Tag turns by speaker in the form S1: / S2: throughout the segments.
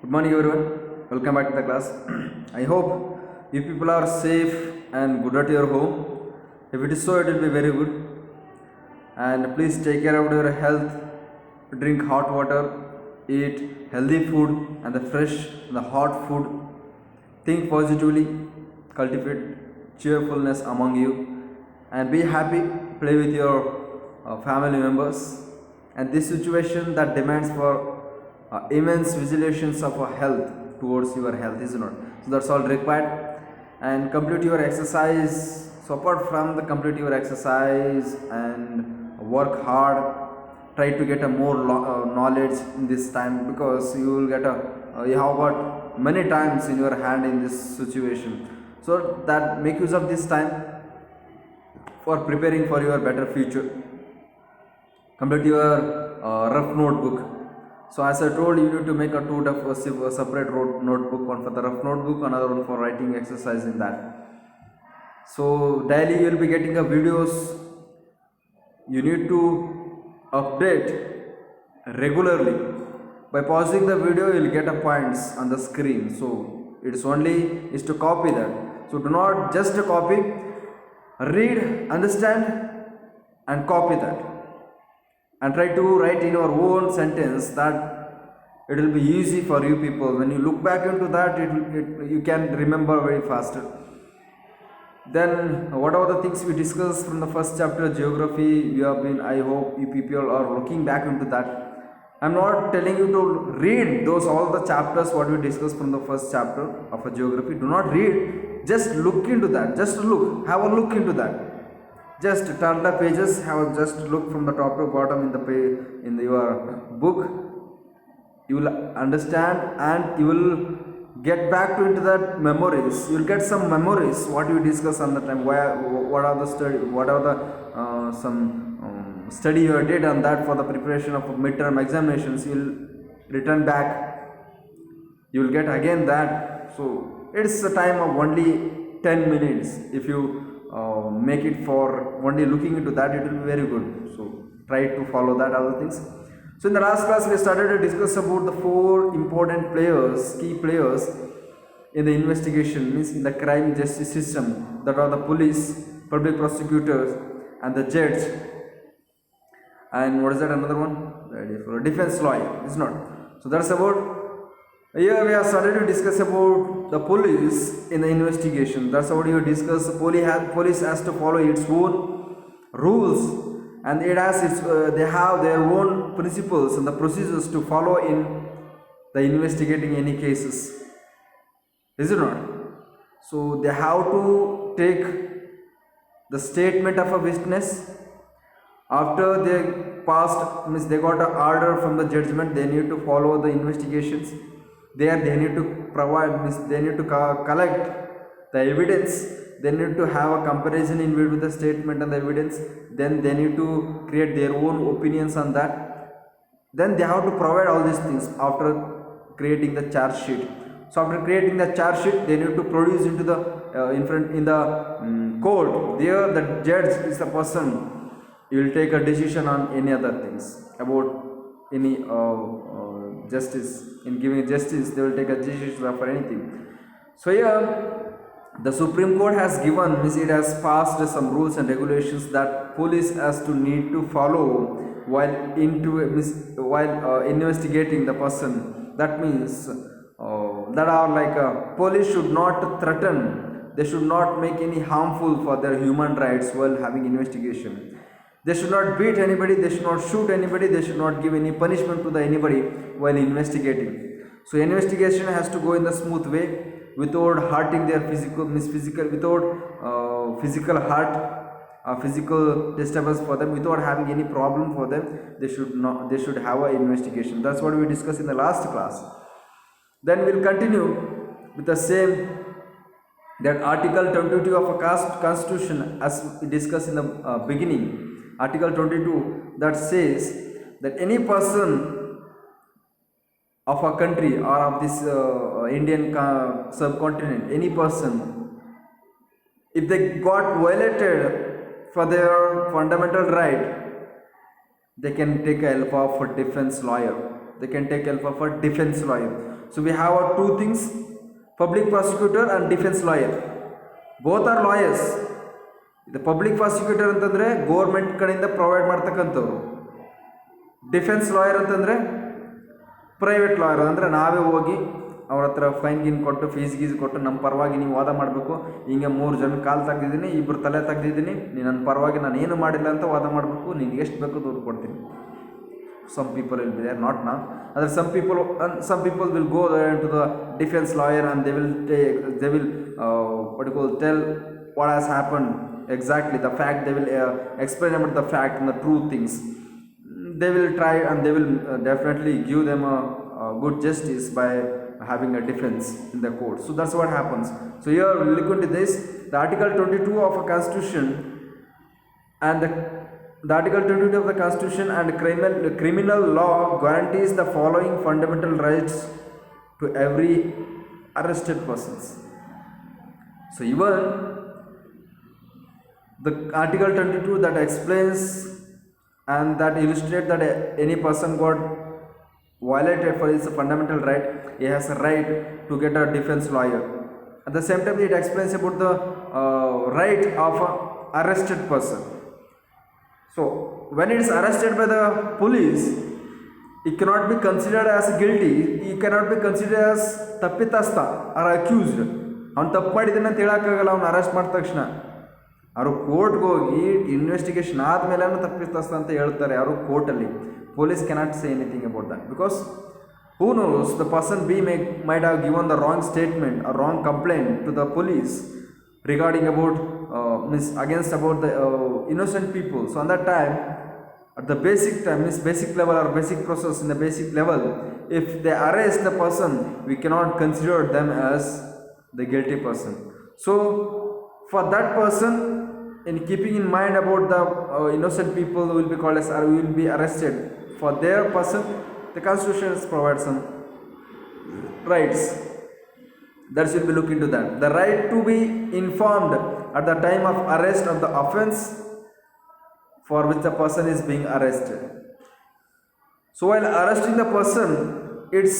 S1: Good morning, everyone. Welcome back to the class. I hope you people are safe and good at your home. If it is so, it will be very good. And please take care of your health. Drink hot water, eat healthy food and the fresh, the hot food. Think positively, cultivate cheerfulness among you, and be happy. Play with your family members. And this situation that demands for immense vigilance of health towards your health is not. So that's all required. And complete your exercise. So apart from the complete your exercise and work hard, try to get a more knowledge in this time, because you will get a you have got many times in your hand in this situation. So that make use of this time for preparing for your better future. Complete your rough notebook. So as I told, you need to make a separate notebook, one for the rough notebook, another one for writing exercise in that. So daily you will be getting a videos. You need to update regularly. By pausing the video, you will get a points on the screen. So it's only is to copy that. So do not just copy, read, understand and copy that, and try to write in your own sentence, that it will be easy for you people. When you look back into that, you can remember very faster. Then what are the things we discussed from the first chapter, geography? We have been, I hope you people are looking back into that. I'm not telling you to read those all the chapters what we discussed from the first chapter of a geography. Do not read, just look into that. Just look, have a look into that. Just turn the pages, have just look from the top to bottom in the page, in your book. You will understand and you will get back to into that memories. You will get some memories what you discuss on the time. What are the study? What are the study you did on that for the preparation of midterm examinations? You will return back. You will get again that. So it's a time of only 10 minutes. If you make it for only looking into that, it will be very good. So try to follow that other things. So in the last class we started to discuss about the four important players, key players in the investigation, means in the crime justice system, that are the police, public prosecutors and the judge, and what is that another one, defense lawyer, is not. So that's about. Here we have started to discuss about the police in the investigation. That's what you discuss. Police has to follow its own rules, and it has its they have their own principles and the procedures to follow in the investigating any cases, is it not? So they have to take the statement of a witness. After they passed, means they got an order from the judgment, they need to follow the investigations. There they need to provide, means they need to collect the evidence. They need to have a comparison in with the statement and the evidence. Then they need to create their own opinions on that. Then they have to provide all these things after creating the charge sheet. So after creating the charge sheet, they need to produce into the in the court. There the judge is the person. You will take a decision on any other things about any justice. In giving justice, they will take a decision for anything. So here the Supreme Court has given, means it has passed some rules and regulations that police has to need to follow while investigating the person. That means that are like police should not threaten, they should not make any harmful for their human rights while having investigation. They should not beat anybody, they should not shoot anybody, they should not give any punishment to the anybody while investigating. So investigation has to go in the smooth way, without hurting their without physical hurt, physical disturbance for them, without having any problem for them. They should have an investigation. That's what we discussed in the last class. Then we'll continue with the same, that Article 22 of a Constitution, as we discussed in the beginning. Article 22 that says that any person of a country or of this Indian subcontinent, any person, if they got violated for their fundamental right, they can take help of a defense lawyer. They can take help of a defense lawyer. So we have two things: public prosecutor and defense lawyer. Both are lawyers. The public prosecutor ಅಂತಂದರೆ government ಕಡೆಯಿಂದ provide ಮಾಡ್ತಕ್ಕಂಥವ್ರು. Defence lawyer ಅಂತಂದರೆ private lawyer, ಅಂದರೆ ನಾವೇ ಹೋಗಿ ಅವ್ರ ಹತ್ರ fine ಗಿನ್ ಕೊಟ್ಟು ಫೀಸ್ ಗೀಸ್ ಕೊಟ್ಟು ನಮ್ಮ ಪರವಾಗಿ ನೀವು ವಾದ ಮಾಡಬೇಕು. ಹಿಂಗೆ 3 ಜನ ಕಾಲು ತೆಗ್ದಿದ್ದೀನಿ, 2 ತಲೆ ತೆಗ್ದಿದ್ದೀನಿ, ನೀನು ನನ್ನ ಪರವಾಗಿ ನಾನು ಏನು ಮಾಡಿಲ್ಲ ಅಂತ ವಾದ ಮಾಡಬೇಕು, ನೀನು ಎಷ್ಟು ಬೇಕೋ ದುಡ್ಡು ಕೊಡ್ತೀನಿ. Some people will be there, not now. Other some people will go there into the defense lawyer and they will tell what has happened exactly, the fact. They will explain about the fact and the true things. They will try and they will definitely give them a good justice by having a defense in the court. So that's what happens. So here we look into this, the article 22 of a constitution and the article 22 of the constitution and criminal law guarantees the following fundamental rights to every arrested persons. So even the article 22 that explains and that illustrates that any person got violated for his fundamental right, he has a right to get a defense lawyer. At the same time, it explains about the right of an arrested person. So when it is arrested by the police, it cannot be considered as guilty, he cannot be considered as tappitasta or accused. ಅವನು ತಪ್ಪು ಮಾಡಿದ್ದಾನೆ ಅಂತ ಹೇಳೋಕ್ಕಾಗಲ್ಲ. ಅವ್ನು arrest ಮಾಡಿದ ತಕ್ಷಣ ಅವರು ಕೋರ್ಟ್ಗೆ ಹೋಗಿ ಇನ್ವೆಸ್ಟಿಗೇಷನ್ ಆದಮೇಲೆ ತಪ್ಪಿತಸ್ಥ ಅಂತ ಹೇಳ್ತಾರೆ ಅವರು ಕೋರ್ಟಲ್ಲಿ. Police cannot say anything about that, because who knows, the person might have given the wrong statement or wrong complaint to the police regarding about against about the innocent people. So on that time, at the basic time, basic level or basic process, in the basic level, if they arrest the person, we cannot consider them as the guilty person. So for that person, in keeping in mind about the innocent people who will be called as will be arrested, for their person the constitution provides some rights. That should be looked into that. The right to be informed at the time of arrest of the offense for which the person is being arrested. So while arresting the person, it's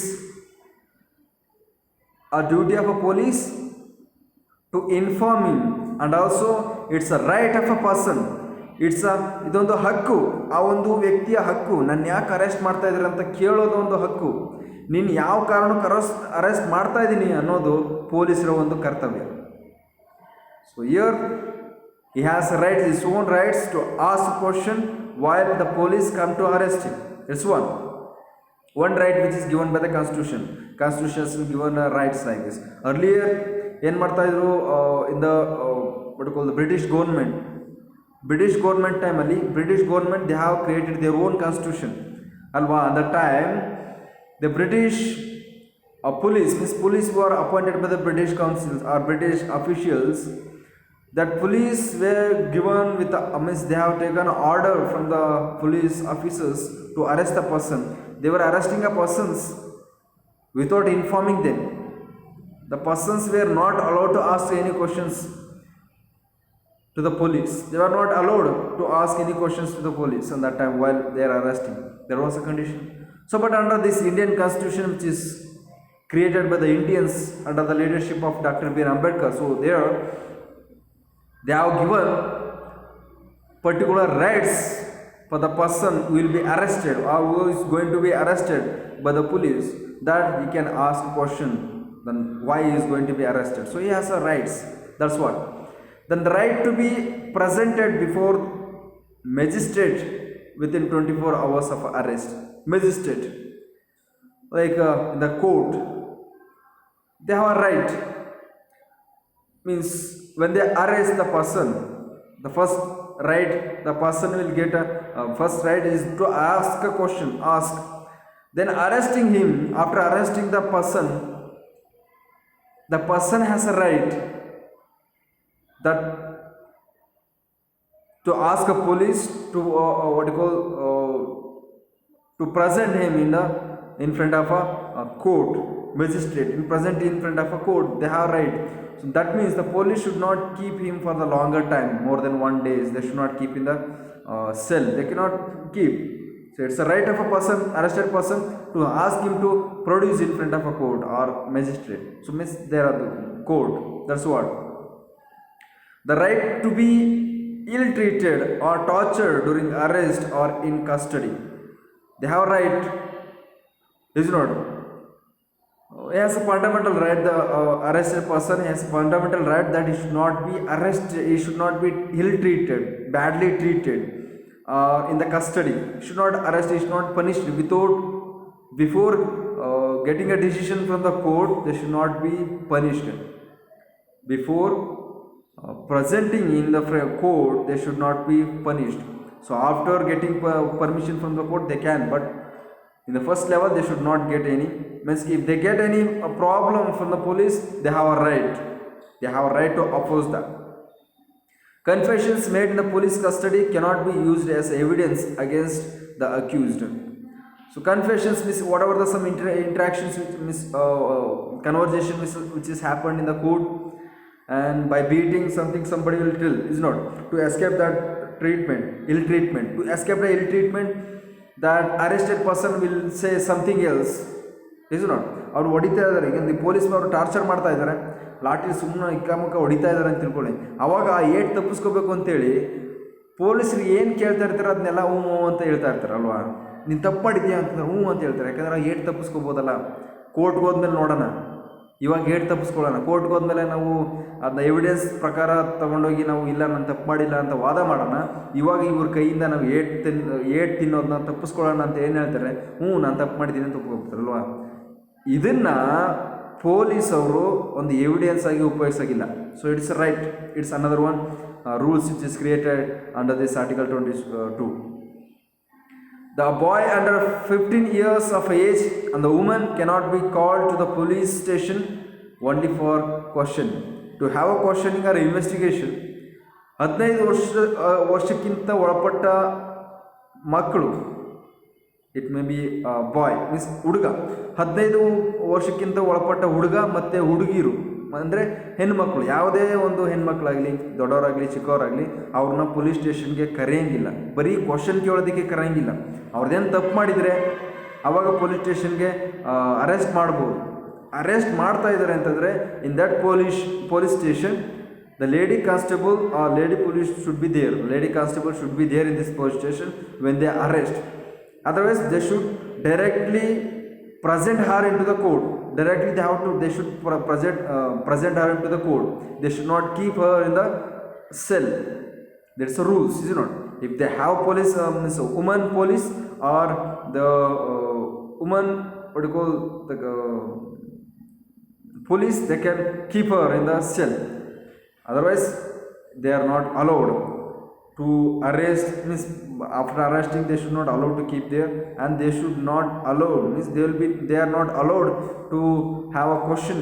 S1: a duty of a police to inform him, and also it's a right of a person. ಇದೊಂದು ಹಕ್ಕು, ಆ ಒಂದು ವ್ಯಕ್ತಿಯ ಹಕ್ಕು. ನನ್ನ ಯಾಕೆ arrest ಮಾಡ್ತಾ ಇದ್ದೀರ ಅಂತ ಕೇಳೋದು ಒಂದು ಹಕ್ಕು. ನೀನು ಯಾವ ಕಾರಣಕ್ಕೆ ಅರೆಸ್ಟ್ ಮಾಡ್ತಾ ಇದ್ದೀನಿ ಅನ್ನೋದು ಪೊಲೀಸರ ಒಂದು ಕರ್ತವ್ಯ. So here he has rights, his own rights to ask a question while the police come to arrest him. It's one right which is given by the constitution. Constitution has given rights like this. Earlier ಏನು ಮಾಡ್ತಾ ಇದ್ರು, in the what you call the British government ಟೈಮಲ್ಲಿ, British government they have created their own constitution ಅಲ್ವಾ. at the time the British police were appointed by the British councils or British officials. That police were given with they have taken order from the police officers to arrest a person. They were arresting a persons without informing them. The persons were not allowed to ask any questions to the police. They were not allowed to ask any questions to the police on that time while they are arresting. There was a condition. So but under this Indian constitution, which is created by the Indians under the leadership of Dr. B. Ambedkar, so there they have given particular rights for the person who will be arrested or who is going to be arrested by the police, that he can ask a question, then why he is going to be arrested. So he has a rights. That's what. Then the right to be presented before magistrate within 24 hours of arrest. Magistrate, like in the court, they have a right. Means when they arrest the person, the first right the person will get first right is to ask a question. Then arresting him, after arresting the person has a right that to ask a police to to present him in front of a court, magistrate, in front of a court. They have right. So that means the police should not keep him for the longer time, more than 1 day. They should not keep in the cell. They cannot keep. So So it's a right of a person, arrested person, to ask him to produce in front of a court or magistrate. So means there are the court. That's what. The right to be ill-treated or tortured during arrest or in custody. They have a right, is not. He has a fundamental right. The arrested person has a fundamental right that he should not be arrested. He should not be ill-treated, badly treated in the custody. He should not arrest. He should not punished without before getting a decision from the court. They should not be punished before presenting in the court. They should not be punished. So after getting permission from the court, they can, but in the first level they should not get any. Means if they get any problem from the police, they have a right. They have a right to oppose that. Confessions made in the police custody cannot be used as evidence against the accused. So confessions means whatever the some interactions with conversation which is happened in the court, and by beating something somebody will tell, is not to escape that treatment, ill treatment. To escape the ill treatment, that arrested person will say something else, is not. ಅವ್ರು ಹೊಡಿತಾ ಇದ್ದಾರೆ, ಈಗ ಈ ಪೊಲೀಸ್ನವರು torture ಮಾಡ್ತಾ ಇದ್ದಾರೆ, ಲಾಠಿ ಸುಮ್ಮನೆ ಇಕ್ಕಮುಕ್ಕ ಹೊಡಿತಾ ಇದ್ದಾರೆ ಅಂತ ತಿಳ್ಕೊಳ್ಳಿ. ಅವಾಗ ಆ ಏಟ್ ತಪ್ಪಿಸ್ಕೋಬೇಕು ಅಂತೇಳಿ ಪೊಲೀಸರಿಗೆ ಏನು ಕೇಳ್ತಾ ಇರ್ತಾರೆ ಅದನ್ನೆಲ್ಲ ಹ್ಞೂ ಅಂತ ಹೇಳ್ತಾ ಇರ್ತಾರಲ್ವಾ. ನೀನು ತಪ್ಪು ಮಾಡಿದ್ಯಾ ಅಂತಂದ್ರೆ ಹ್ಞೂ ಅಂತ ಹೇಳ್ತಾರೆ, ಯಾಕಂದ್ರೆ ಏಟ್ ತಪ್ಪಿಸ್ಕೋಬೋದಲ್ಲ. ಕೋರ್ಟ್ಗೆ ಹೋದ್ಮೇಲೆ ನೋಡೋಣ, ಇವಾಗ ಏಟ್ ತಪ್ಪಿಸ್ಕೊಳ್ಳೋಣ. ಕೋರ್ಟ್ಗೆ ಹೋದ್ಮೇಲೆ ನಾವು ಅದನ್ನ ಎವಿಡೆನ್ಸ್ ಪ್ರಕಾರ ತೊಗೊಂಡೋಗಿ ನಾವು ಇಲ್ಲ ನಾನು ತಪ್ಪು ಮಾಡಿಲ್ಲ ಅಂತ ವಾದ ಮಾಡೋಣ. ಇವಾಗ ಇವ್ರ ಕೈಯಿಂದ ನಾವು ಏಟ್ ತಿನ್ನೋದನ್ನ ತಪ್ಪಿಸ್ಕೊಳ್ಳೋಣ ಅಂತ ಏನು ಹೇಳ್ತಾರೆ, ಹ್ಞೂ ನಾನು ತಪ್ಪು ಮಾಡಿದ್ದೀನಿ ಅಂತ ಒಪ್ಪಿಕೊಳ್ತಾರಲ್ವಾ. ಇದನ್ನು ಪೊಲೀಸವರು ಒಂದು ಎವಿಡೆನ್ಸ್ ಆಗಿ ಉಪಯೋಗಿಸೋಗಿಲ್ಲ. So it's right, it's another one rules which is created under this article 22. The boy under 15 years of age and the woman cannot be called to the police station only for questioning. To have a questioning or investigation, 15 ವರ್ಷಕ್ಕಿಂತ ಒಳಪಟ್ಟ ಮಕ್ಕಳು, it may be boy means ಹುಡುಗ, 15 ವರ್ಷಕ್ಕಿಂತ ಒಳಪಟ್ಟ ಹುಡುಗ ಮತ್ತು ಹುಡುಗಿರು ಅಂದರೆ ಹೆಣ್ಮಕ್ಳು, ಯಾವುದೇ ಒಂದು ಹೆಣ್ಮಕ್ಳಾಗಲಿ ದೊಡ್ಡವರಾಗಲಿ ಚಿಕ್ಕವರಾಗಲಿ ಅವ್ರನ್ನ ಪೊಲೀಸ್ ಸ್ಟೇಷನ್ಗೆ ಕರೆಯೋಂಗಿಲ್ಲ. ಬರೀ ಕ್ವಶನ್ ಕೇಳೋದಕ್ಕೆ ಕರೆಯೋಂಗಿಲ್ಲ. ಅವ್ರದ್ದೇನು ತಪ್ಪು ಮಾಡಿದರೆ ಆವಾಗ ಪೊಲೀಸ್ ಸ್ಟೇಷನ್ಗೆ ಅರೆಸ್ಟ್ ಮಾಡ್ಬೋದು. ಅರೆಸ್ಟ್ ಮಾಡ್ತಾ ಇದ್ದಾರೆ ಅಂತಂದರೆ in that police station the lady constable or lady police should be there. Lady constable should be there in this police station when they arrest. Otherwise they should directly present her into the court. Directly they should present her into the court. They should not keep her in the cell. That's the rules, is it not? If they have police, woman police or the woman, what you call the police, they can keep her in the cell. Otherwise they are not allowed to arrest. Means after arresting they should not allow to keep there, and they should not allow, means they are not allowed to have a question,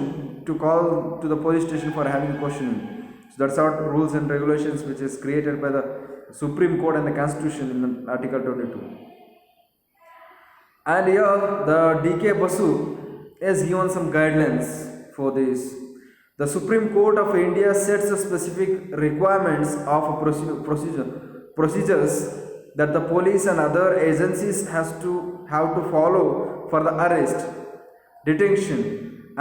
S1: to call to the police station for having a questioning. So that's our rules and regulations which is created by the Supreme Court and the Constitution in Article 22. And here the D.K. Basu has given some guidelines for this. The Supreme Court of India sets the specific requirements of procedures that the police and other agencies have to follow for the arrest, detention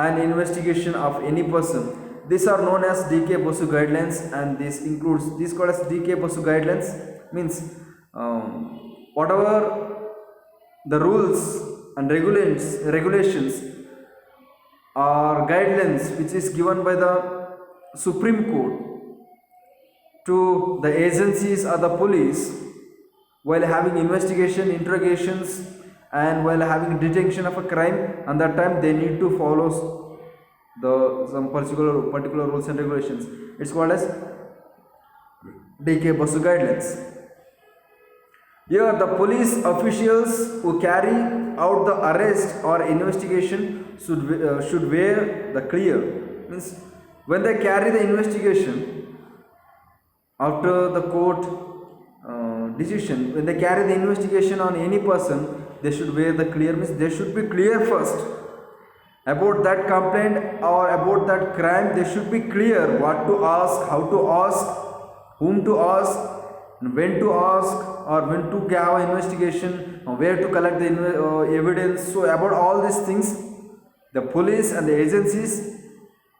S1: and investigation of any person. These are known as D.K. Basu guidelines, and this includes, these called as D.K. Basu guidelines means whatever the rules and regulations or guidelines which is given by the Supreme Court to the agencies or the police while having investigation, interrogations, and while having detection of a crime, and that time they need to follow some particular rules and regulations. It's called as D.K. Basu guidelines. Here the police officials who carry out the arrest or investigation should wear the clear. Means when they carry the investigation after the court decision, when they carry the investigation on any person, they should wear the clear. Means they should be clear first about that complaint or about that crime. They should be clear what to ask, how to ask, whom to ask, when to ask, or when to have an investigation, where to collect the evidence. So about all these things, the police and the agencies,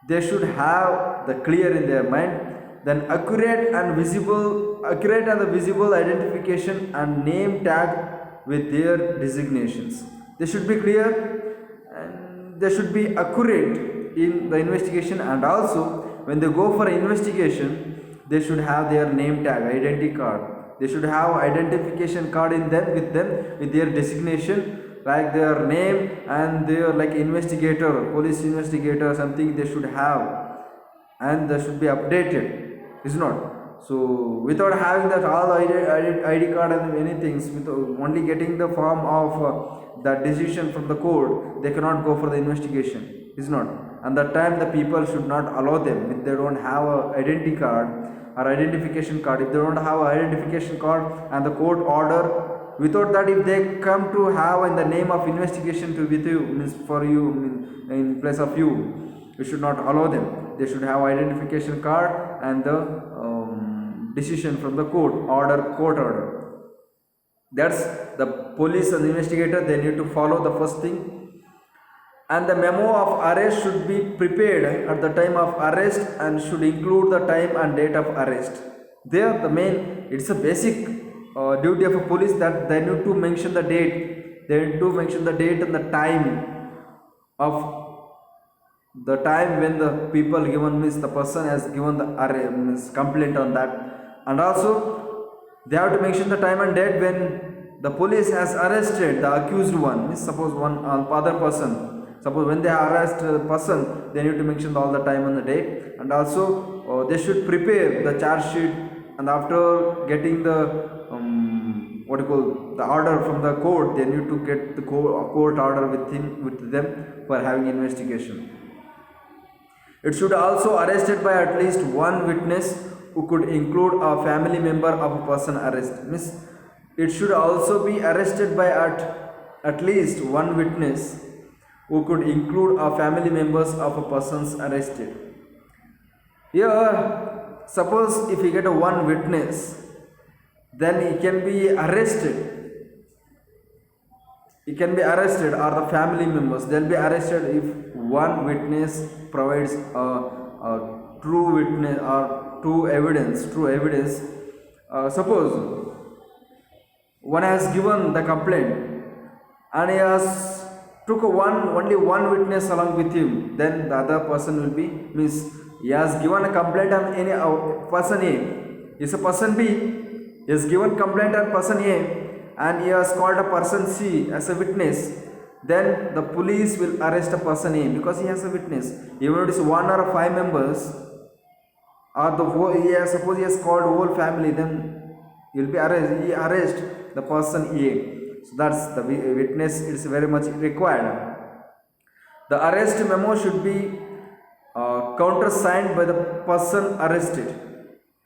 S1: they should have the clear in their mind. Then accurate and the visible identification and name tag with their designations. They should be clear and they should be accurate in the investigation, and also when they go for an investigation, they should have their name tag, identity card. They should have identification card in them with their designation, like their name and their like investigator, police investigator, something they should have, and they should be updated. Is not so without having that all ID card and many things, with only getting the form of that decision from the court, they cannot go for the investigation. Is not, and that time the people should not allow them if they don't have a identity card or identification card. If they don't have an identification card and the court order, without that, if they come to have in the name of investigation to with you, means for you, in place of you should not allow them. They should have identification card and the decision from the court order. That's the police and the investigator, they need to follow the first thing. And the memo of arrest should be prepared at the time of arrest and should include the time and date of arrest. There the main, it's a basic duty of a police that they need to mention the date. They need to mention the date and the time of the time when the people given, means the person has given the complaint on that, and also they have to mention the time and date when the police has arrested the accused one, means suppose one other person, suppose when they arrest the person, they need to mention all the time and the date, and also they should prepare the charge sheet, and after getting the the order from the court, they need to get the court order with them for having investigation. It should also arrested by at least one witness who could include a family member of a person arrested. Means it should also be arrested by at least one witness who could include a family members of a persons arrested. Here, suppose if you get a one witness, then he can be arrested. He can be arrested, or the family members, they'll be arrested if one witness provides a true witness or true evidence. Suppose one has given the complaint and he has took only one witness along with him, then the other person will be, means he has given a complaint on any person A, is a person B, he has given complaint on person A and he has called a person C as a witness, then the police will arrest a person A because he has a witness. Even if it is one or five members, or the whole, suppose he has called whole family, then he will be arrested. He arrest the person A. So that's the witness is very much required. The arrest memo should be countersigned by the person arrested.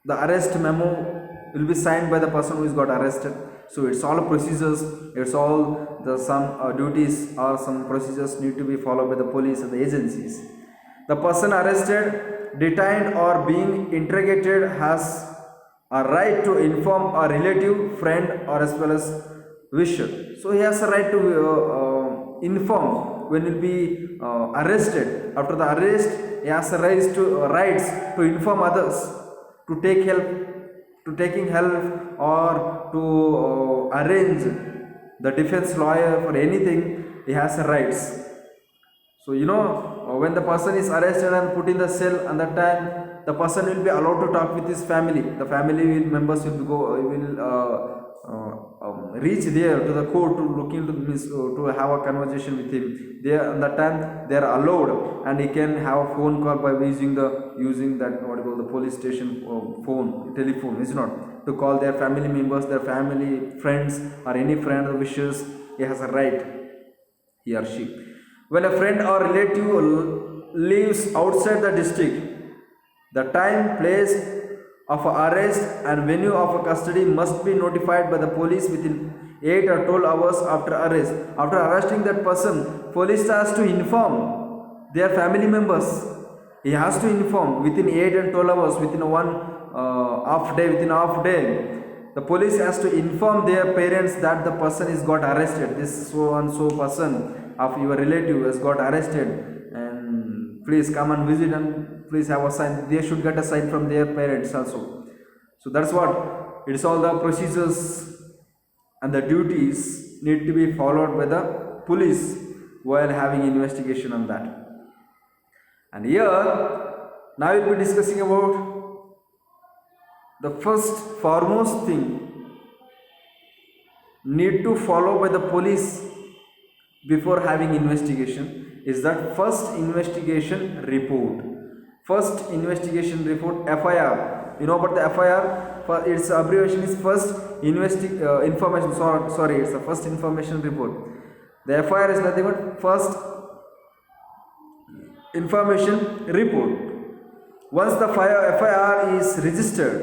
S1: The arrest memo will be signed by the person who is got arrested. So it's all procedures, it's all the some duties or some procedures need to be followed by the police and the agencies. The person arrested, detained or being interrogated has a right to inform a relative, friend or as well as wisher. So he has a right to inform when he will be arrested. After the arrest, he has a rights to inform others, to take help, to taking help or to arrange the defense lawyer for anything. He has rights. So when the person is arrested and put in the cell, and that time the person will be allowed to talk with his family. The family members will reach there to the court to look into to have a conversation with him. There, and that time they are allowed, and he can have a phone call by using that the police station telephone, is not, to call their family members, their family friends, or any friend or wishes. He has a right, he or she. When a friend or relative lives outside the district, the time, place of arrest and venue of custody must be notified by the police within 8 or 12 hours after arrest. After arresting that person, police has to inform their family members. He has to inform within 8 and 12 hours, within half day. The police has to inform their parents that the person is got arrested. This so and so person of your relative has got arrested, and please come and visit and please have a sign. They should get a sign from their parents also. So that's what it's all the procedures and the duties need to be followed by the police while having investigation on that. And here now we'll be discussing about the first foremost thing need to follow by the police before having investigation is that first investigation report. First investigation report, FIR. You know about the FIR? Its abbreviation is first information. Sorry, it's the first information report. The FIR is nothing but first information report. Once the FIR is registered,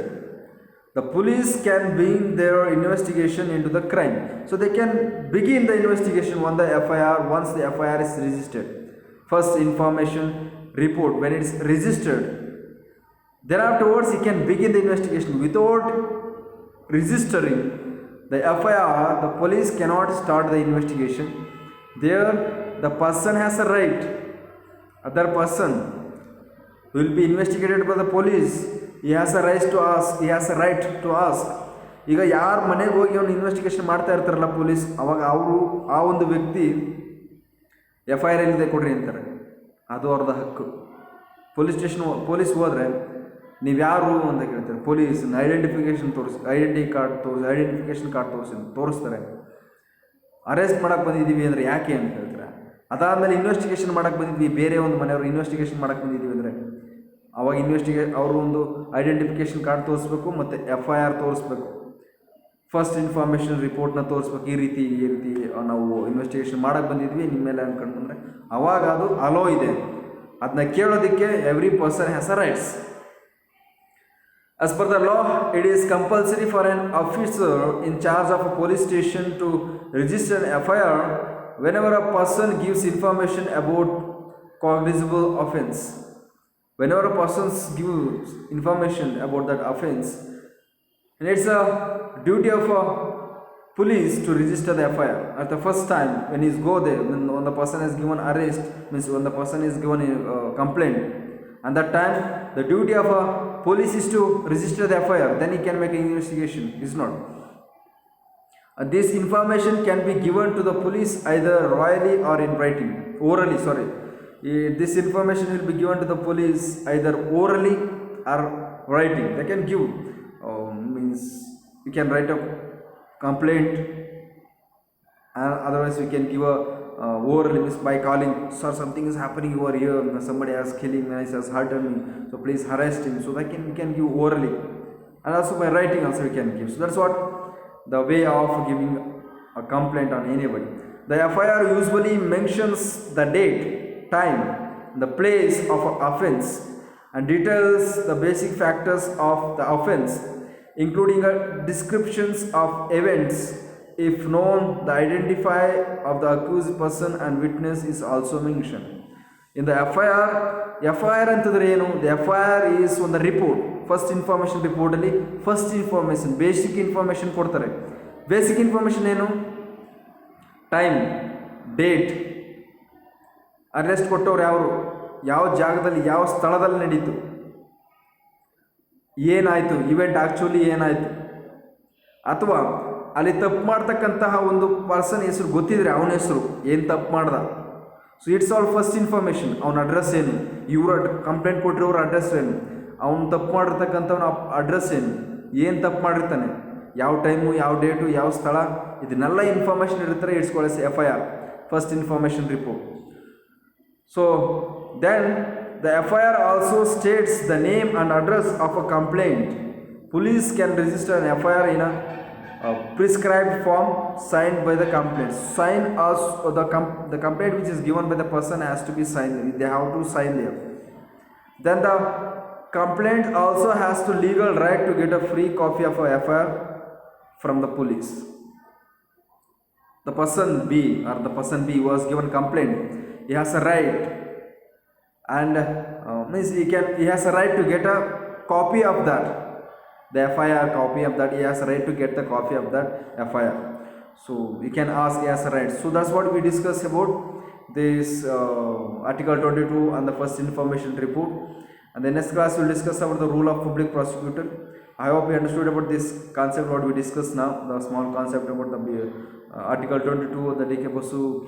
S1: the police can begin their investigation into the crime. So they can begin the investigation once the FIR is registered. First information report, when it's registered, then afterwards he can begin the investigation. Without registering the FIR, the police cannot start the investigation. There the person has a right, other person will be investigated by the police. He has a right to ask. ಈಗ ಯಾರು ಮನೆಗೆ ಹೋಗಿ ಅವ್ನು investigation ಮಾಡ್ತಾ ಇರ್ತಾರಲ್ಲ police, ಅವಾಗ ಅವರು ಆ ಒಂದು ವ್ಯಕ್ತಿ FIR ಎಲ್ಲಿದೆ ಕೊಡ್ರಿ ಅಂತಾರೆ. ಅದು ಅವ್ರದ್ದು ಹಕ್ಕು. ಪೊಲೀಸ್ ಹೋದರೆ ನೀವು ಯಾರು ಅಂತ ಕೇಳ್ತಾರೆ. ಪೊಲೀಸ್ ಐಡೆಂಟಿಫಿಕೇಷನ್ ಐಡೆಂಟಿಫಿಕೇಷನ್ ಕಾರ್ಡ್ ತೋರಿಸ್ತಾರೆ. ಅರೆಸ್ಟ್ ಮಾಡೋಕ್ಕೆ ಬಂದಿದ್ದೀವಿ ಅಂದರೆ ಯಾಕೆ ಅಂತ ಹೇಳ್ತಾರೆ. ಅದಾದಮೇಲೆ ಇನ್ವೆಸ್ಟಿಗೇಷನ್ ಮಾಡೋಕ್ಕೆ ಬಂದಿದ್ವಿ, ಬೇರೆ ಒಂದು ಮನೆಯವರು ಇನ್ವೆಸ್ಟಿಗೇಷನ್ ಮಾಡೋಕ್ಕೆ ಬಂದಿದ್ದೀವಿ ಅಂದರೆ ಅವಾಗ ಅವರು ಒಂದು ಐಡೆಂಟಿಫಿಕೇಷನ್ ಕಾರ್ಡ್ ತೋರಿಸ್ಬೇಕು ಮತ್ತು FIR ತೋರಿಸ್ಬೇಕು. ಫಸ್ಟ್ ಇನ್ಫಾರ್ಮೇಷನ್ ರಿಪೋರ್ಟ್ನ ತೋರಿಸ್ಬೇಕು. ಈ ರೀತಿ ನಾವು ಇನ್ವೆಸ್ಟಿಗೇಷನ್ ಮಾಡೋಕ್ಕೆ ಬಂದಿದ್ವಿ ನಿಮ್ಮ ಮೇಲೆ ಅಂದ್ಕೊಂಡು ಬಂದರೆ ಅವಾಗ ಅದು ಅಲೋ ಇದೆ. ಅದನ್ನ ಕೇಳೋದಕ್ಕೆ every person has a rights. As per the law, it is compulsory for an officer in charge of a police station to register an FIR whenever a person gives information about cognizable offense. Whenever a person gives information about that offense, and it's a duty of a police to register the FIR at the first time when he go there, when the person is given arrest, means when the person is given a complaint, and that time the duty of a police is to register the FIR. Then he can make an investigation. Is not. This information can be given to the police either orally. This information will be given to the police either orally or writing. They can give, means you can write a complaint, and otherwise we can give a orally, means by calling, sir, something is happening over here, somebody has killing me, has hurted me, so please arrest him. So we can give orally, and also by writing also we can give. So that's what the way of giving a complaint on anybody. The FIR usually mentions the date, time, the place of offense, and details the basic factors of the offense, including descriptions of events. If known, the identify of the accused person and witness is also mentioned. In the FIR ಅಂತಂದ್ರೆ ಏನು? The FIR is on the report. First information ರಿಪೋರ್ಟಲ್ಲಿ first information, basic information ಕೊಡ್ತಾರೆ. Basic information ಏನು? Time, date, arrest ಕೊಟ್ಟವ್ರು ಯಾರು, ಯಾವ ಜಾಗದಲ್ಲಿ, ಯಾವ ಸ್ಥಳದಲ್ಲಿ ನಡೀತು, ಏನಾಯಿತು, ಇವೆಂಟ್ ಆ್ಯಕ್ಚುಲಿ ಏನಾಯಿತು, ಅಥವಾ ಅಲ್ಲಿ ತಪ್ಪು ಮಾಡ್ತಕ್ಕಂತಹ ಒಂದು ಪರ್ಸನ್ ಹೆಸರು ಗೊತ್ತಿದ್ರೆ ಅವನ ಹೆಸರು, ಏನು ತಪ್ಪು ಮಾಡ್ದ. So it's all first information. ಅವನ ಅಡ್ರೆಸ್ ಏನು, ಇವ್ರ ಕಂಪ್ಲೇಂಟ್ ಕೊಟ್ಟಿರೋರ ಅಡ್ರೆಸ್ ಏನು, ಅವ್ನು ತಪ್ಪು ಮಾಡಿರ್ತಕ್ಕಂಥವ್ನ ಅಡ್ರೆಸ್ ಏನು ತಪ್ಪು ಮಾಡಿರ್ತಾನೆ, ಯಾವ ಟೈಮು, ಯಾವ ಡೇಟು, ಯಾವ ಸ್ಥಳ, ಇದನ್ನೆಲ್ಲ ಇನ್ಫಾರ್ಮೇಷನ್ ಇರ್ತಾರೆ. ಇಟ್ಸ್ಕೊಳ್ಳಿ FIR, first information report. So then the FIR also states the name and address of a complaint. Police can register an FIR in a prescribed form signed by the complainant. The complaint which is given by the person has to be signed. They have to sign there. Then the complainant also has to legal right to get a free copy of a FIR from the police. The person B was given complaint. He has a right, and means he has a right to get a copy of that. the FIR copy of that, he has right to get the copy of that FIR. So you can ask, he has a right. So that's what we discussed about this Article 22 and the first information report. And the next class we'll discuss about the role of public prosecutor. I hope you understood about this concept what we discussed now, the small concept about the Article 22 of the DK Basu,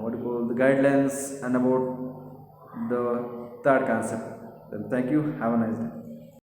S1: what you call the guidelines, and about the third concept. Then thank you. Have a nice day.